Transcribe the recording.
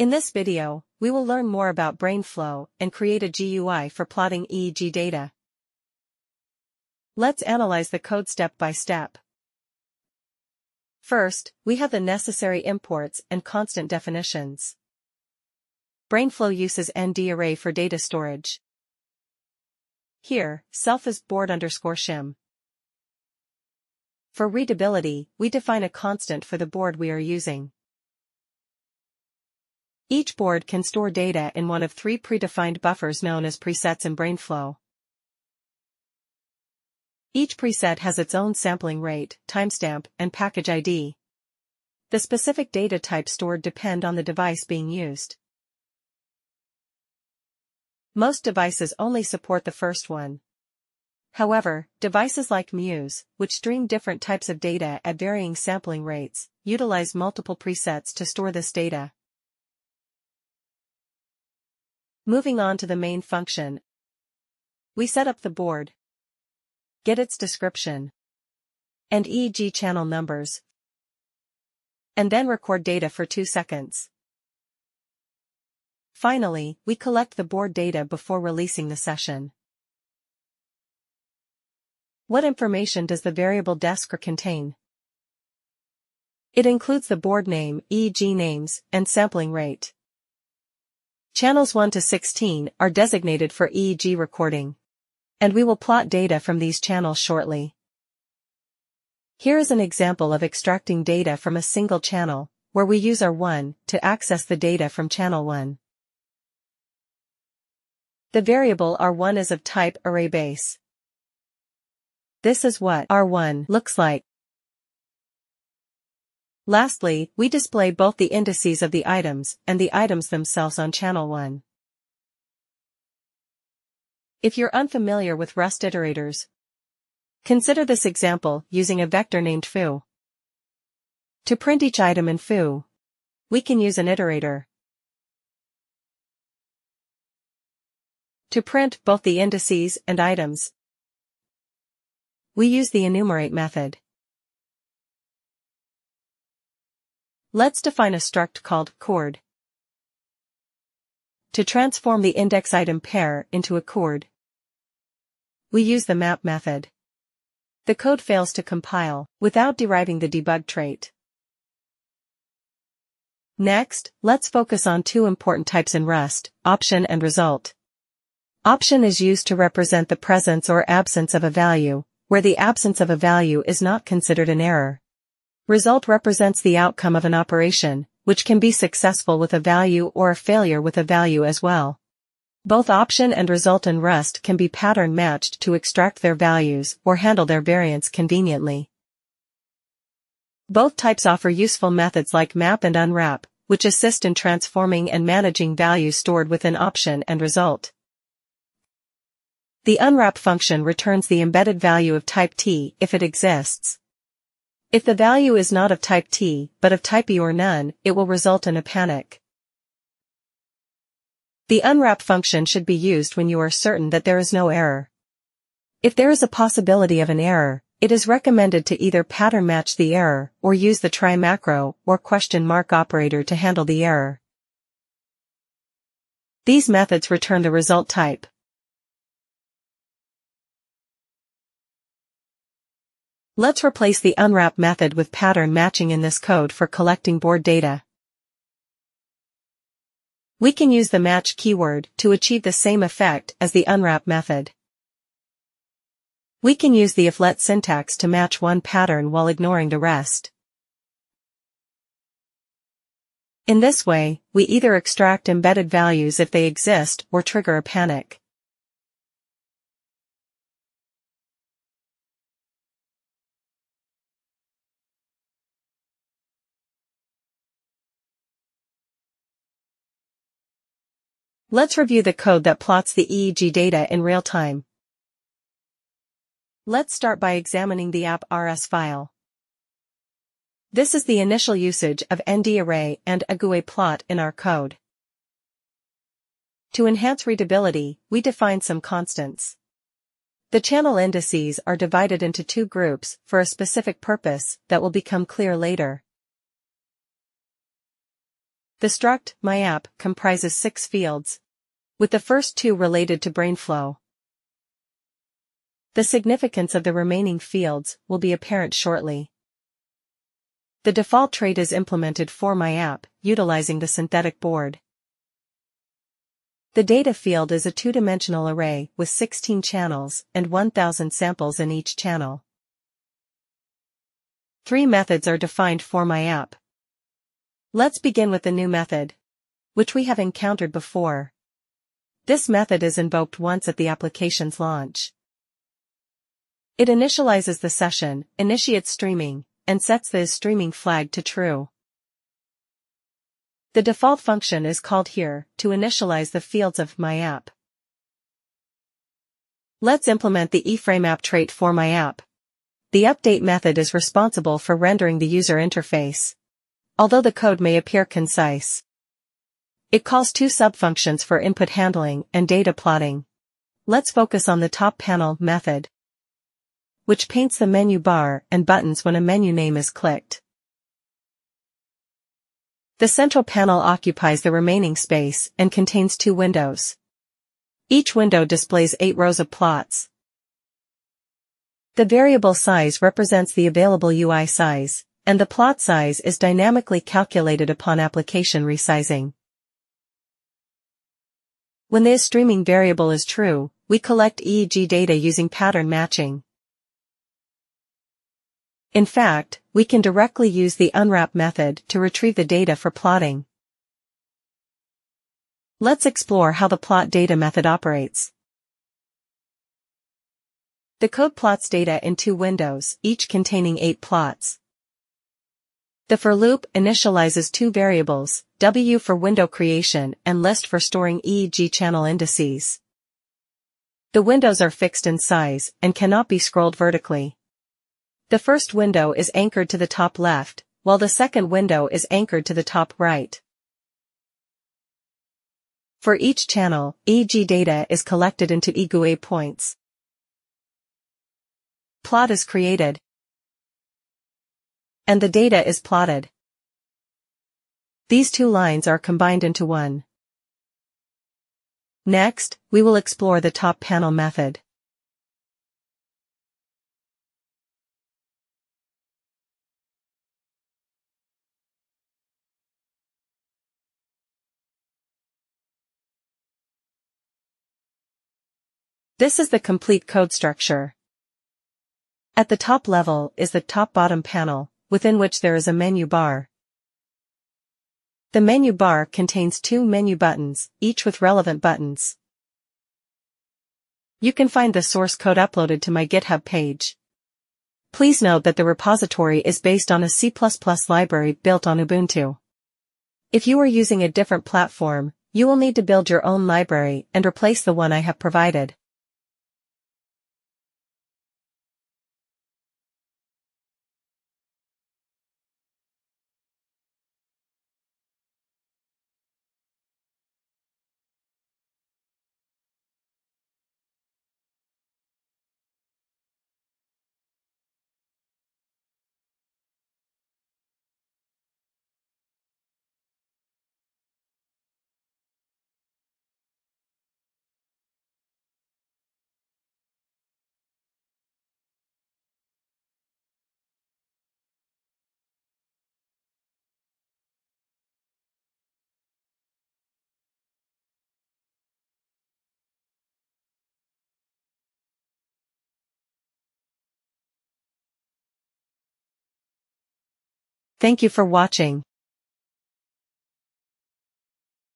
In this video, we will learn more about brainflow and create a GUI for plotting EEG data. Let's analyze the code step by step. First, we have the necessary imports and constant definitions. Brainflow uses ND-array for data storage. Here, self is board_shim. For readability, we define a constant for the board we are using. Each board can store data in one of three predefined buffers known as presets in brainflow. Each preset has its own sampling rate, timestamp, and package ID. The specific data types stored depend on the device being used. Most devices only support the first one. However, devices like Muse, which stream different types of data at varying sampling rates, utilize multiple presets to store this data. Moving on to the main function, we set up the board, get its description, and EEG channel numbers, and then record data for 2 seconds. Finally, we collect the board data before releasing the session. What information does the variable descriptor contain? It includes the board name, EEG names, and sampling rate. Channels 1 to 16 are designated for EEG recording, and we will plot data from these channels shortly. Here is an example of extracting data from a single channel, where we use R1 to access the data from channel 1. The variable R1 is of type array base. This is what R1 looks like. Lastly, we display both the indices of the items and the items themselves on channel 1. If you're unfamiliar with Rust iterators, consider this example using a vector named foo. To print each item in foo, we can use an iterator. To print both the indices and items, we use the enumerate method. Let's define a struct called chord. To transform the index item pair into a chord, we use the map method. The code fails to compile without deriving the debug trait. Next, let's focus on two important types in Rust, option and result. Option is used to represent the presence or absence of a value, where the absence of a value is not considered an error. Result represents the outcome of an operation, which can be successful with a value or a failure with a value as well. Both option and result in Rust can be pattern matched to extract their values or handle their variance conveniently. Both types offer useful methods like map and unwrap, which assist in transforming and managing values stored within option and result. The unwrap function returns the embedded value of type T if it exists. If the value is not of type T but of type E or none, it will result in a panic. The unwrap function should be used when you are certain that there is no error. If there is a possibility of an error, it is recommended to either pattern match the error or use the try macro or question mark operator to handle the error. These methods return the result type. Let's replace the unwrap method with pattern matching in this code for collecting board data. We can use the match keyword to achieve the same effect as the unwrap method. We can use the iflet syntax to match one pattern while ignoring the rest. In this way, we either extract embedded values if they exist or trigger a panic. Let's review the code that plots the EEG data in real time. Let's start by examining the app.rs file. This is the initial usage of ND-array and egui plot in our code. To enhance readability, we define some constants. The channel indices are divided into two groups for a specific purpose that will become clear later. The struct MyApp comprises 6 fields, with the first 2 related to brainflow. The significance of the remaining fields will be apparent shortly. The default trait is implemented for MyApp, utilizing the synthetic board. The data field is a 2-dimensional array with 16 channels and 1000 samples in each channel. 3 methods are defined for MyApp. Let's begin with the new method, which we have encountered before. This method is invoked once at the application's launch. It initializes the session, initiates streaming, and sets the streaming flag to true. The default function is called here to initialize the fields of MyApp. Let's implement the eframe app trait for MyApp. The update method is responsible for rendering the user interface, although the code may appear concise. It calls 2 subfunctions for input handling and data plotting. Let's focus on the top panel method, which paints the menu bar and buttons when a menu name is clicked. The central panel occupies the remaining space and contains 2 windows. Each window displays 8 rows of plots. The variable size represents the available UI size, and the plot size is dynamically calculated upon application resizing. When the streaming variable is true, we collect EEG data using pattern matching. In fact, we can directly use the unwrap method to retrieve the data for plotting. Let's explore how the plot data method operates. The code plots data in 2 windows, each containing 8 plots. The for loop initializes 2 variables, W for window creation and list for storing EEG channel indices. The windows are fixed in size and cannot be scrolled vertically. The first window is anchored to the top left, while the second window is anchored to the top right. For each channel, EEG data is collected into egui points. Plot is created, and the data is plotted. These 2 lines are combined into one. Next, we will explore the top panel method. This is the complete code structure. At the top level is the top-bottom panel, within which there is a menu bar. The menu bar contains 2 menu buttons, each with relevant buttons. You can find the source code uploaded to my GitHub page. Please note that the repository is based on a C++ library built on Ubuntu. If you are using a different platform, you will need to build your own library and replace the one I have provided. Thank you for watching.